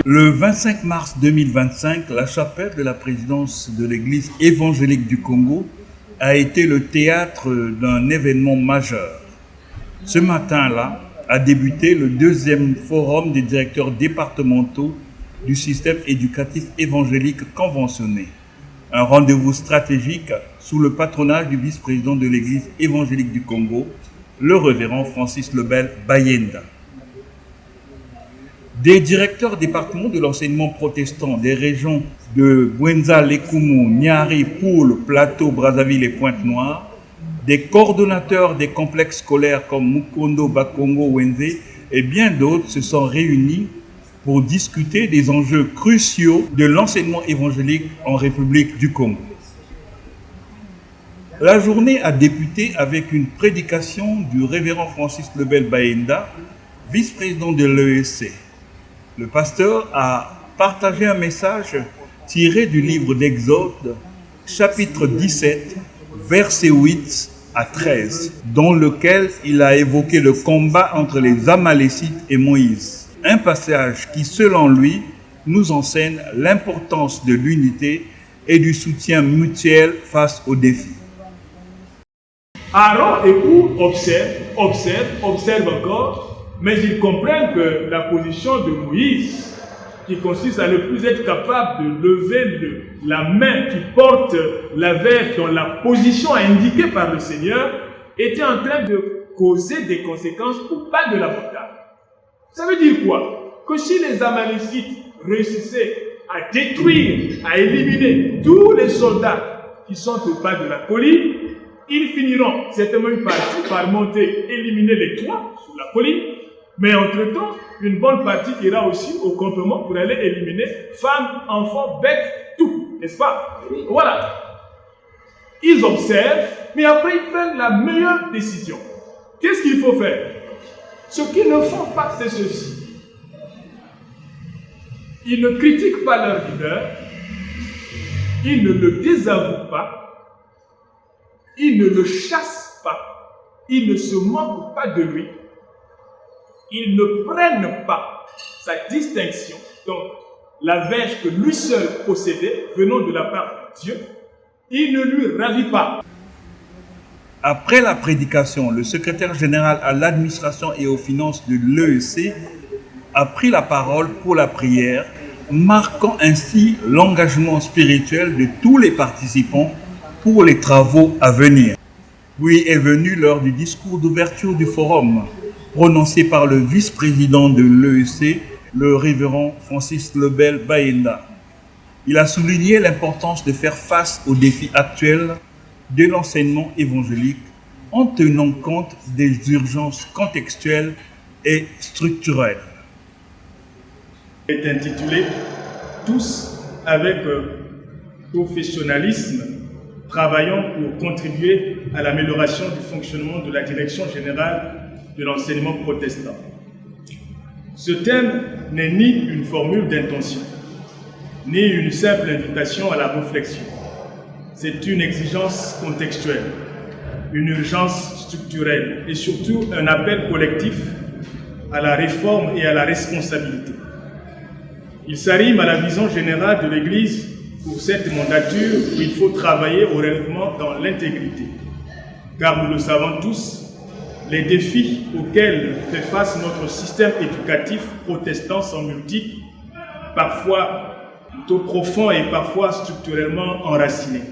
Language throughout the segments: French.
Le 25 mars 2025, la chapelle de la présidence de l'Église évangélique du Congo a été le théâtre d'un événement majeur. Ce matin-là a débuté le deuxième forum des directeurs départementaux du système éducatif évangélique conventionné. Un rendez-vous stratégique sous le patronage du vice-président de l'Église évangélique du Congo, le révérend Francis Lebel Bayenda. Des directeurs départementaux de l'enseignement protestant des régions de Bwenza, Lekumu, Niari, Poul, Plateau, Brazzaville et Pointe-Noire, des coordonnateurs des complexes scolaires comme Mukondo, Bakongo, Wenze et bien d'autres se sont réunis pour discuter des enjeux cruciaux de l'enseignement évangélique en République du Congo. La journée a débuté avec une prédication du révérend Francis Lebel Bayenda, vice-président de l'EEC. Le pasteur a partagé un message tiré du livre d'Exode, chapitre 17, versets 8 à 13, dans lequel il a évoqué le combat entre les Amalécites et Moïse. Un passage qui, selon lui, nous enseigne l'importance de l'unité et du soutien mutuel face aux défis. Aaron et Hur observent encore, mais ils comprennent que la position de Moïse, qui consiste à ne plus être capable de lever la main qui porte la verge dans la position indiquée par le Seigneur, était en train de causer des conséquences au pas de la bataille. Ça veut dire quoi? Que si les Amalécites réussissaient à détruire, à éliminer tous les soldats qui sont au pas de la colline, ils finiront certainement une partie par monter, éliminer les toits sur la colline, mais entre-temps, une bonne partie ira aussi au campement pour aller éliminer femmes, enfants, bêtes, tout, n'est-ce pas? Voilà. Ils observent, mais après ils prennent la meilleure décision. Qu'est-ce qu'il faut faire? Ce qu'ils ne font pas, c'est ceci. Ils ne critiquent pas leur leader, ils ne le désavouent pas, ils ne le chassent pas, ils ne se moquent pas de lui, ils ne prennent pas sa distinction, donc la verge que lui seul possédait, venant de la part de Dieu, il ne lui ravit pas. Après la prédication, le secrétaire général à l'administration et aux finances de l'EEC a pris la parole pour la prière, marquant ainsi l'engagement spirituel de tous les participants pour les travaux à venir. Puis est venue l'heure du discours d'ouverture du forum, prononcé par le vice-président de l'EEC, le révérend Francis Lebel Bayenda. Il a souligné l'importance de faire face aux défis actuels de l'enseignement évangélique en tenant compte des urgences contextuelles et structurelles. Est intitulé « Tous avec professionnalisme, travaillons pour contribuer à l'amélioration du fonctionnement de la direction générale de l'enseignement protestant ». Ce thème n'est ni une formule d'intention, ni une simple invitation à la réflexion. C'est une exigence contextuelle, une urgence structurelle et surtout un appel collectif à la réforme et à la responsabilité. Il s'arrime à la vision générale de l'Église pour cette mandature où il faut travailler au relèvement dans l'intégrité. Car nous le savons tous, les défis auxquels fait face notre système éducatif protestant sont multiples, parfois plutôt profonds et parfois structurellement enracinés.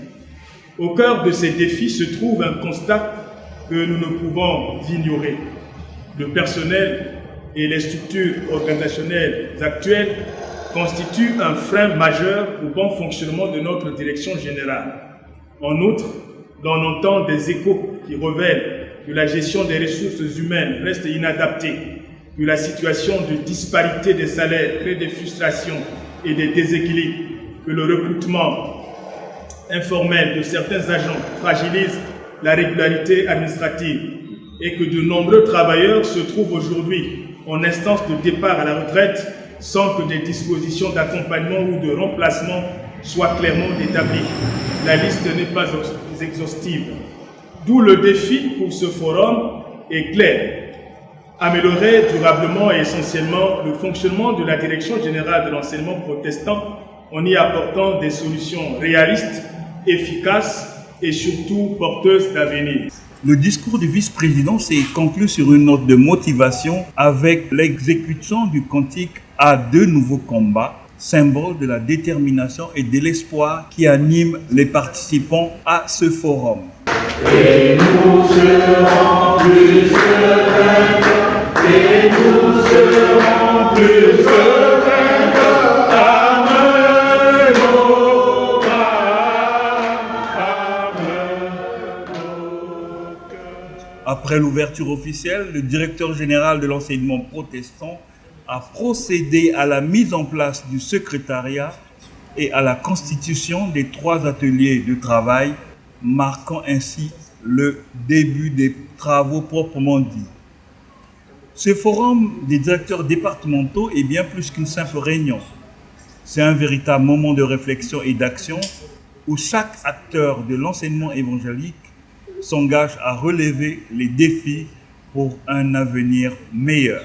Au cœur de ces défis se trouve un constat que nous ne pouvons ignorer. Le personnel et les structures organisationnelles actuelles constituent un frein majeur au bon fonctionnement de notre direction générale. En outre, l'on entend des échos qui révèlent que la gestion des ressources humaines reste inadaptée, que la situation de disparité des salaires crée des frustrations et des déséquilibres, que le recrutement informel de certains agents fragilise la régularité administrative et que de nombreux travailleurs se trouvent aujourd'hui en instance de départ à la retraite sans que des dispositions d'accompagnement ou de remplacement soient clairement établies. La liste n'est pas exhaustive. D'où le défi pour ce forum est clair. améliorer durablement et essentiellement le fonctionnement de la Direction générale de l'enseignement protestant en y apportant des solutions réalistes, efficaces et surtout porteuses d'avenir. Le discours du vice-président s'est conclu sur une note de motivation avec l'exécution du cantique à deux nouveaux combats, symbole de la détermination et de l'espoir qui anime les participants à ce forum. Et nous serons plus sereins, et nous serons plus sereins, amen, oh, amen. Après l'ouverture officielle, le directeur général de l'enseignement protestant a procédé à la mise en place du secrétariat et à la constitution des 3 ateliers de travail, marquant ainsi le début des travaux proprement dits. Ce forum des directeurs départementaux est bien plus qu'une simple réunion. C'est un véritable moment de réflexion et d'action où chaque acteur de l'enseignement évangélique s'engage à relever les défis pour un avenir meilleur.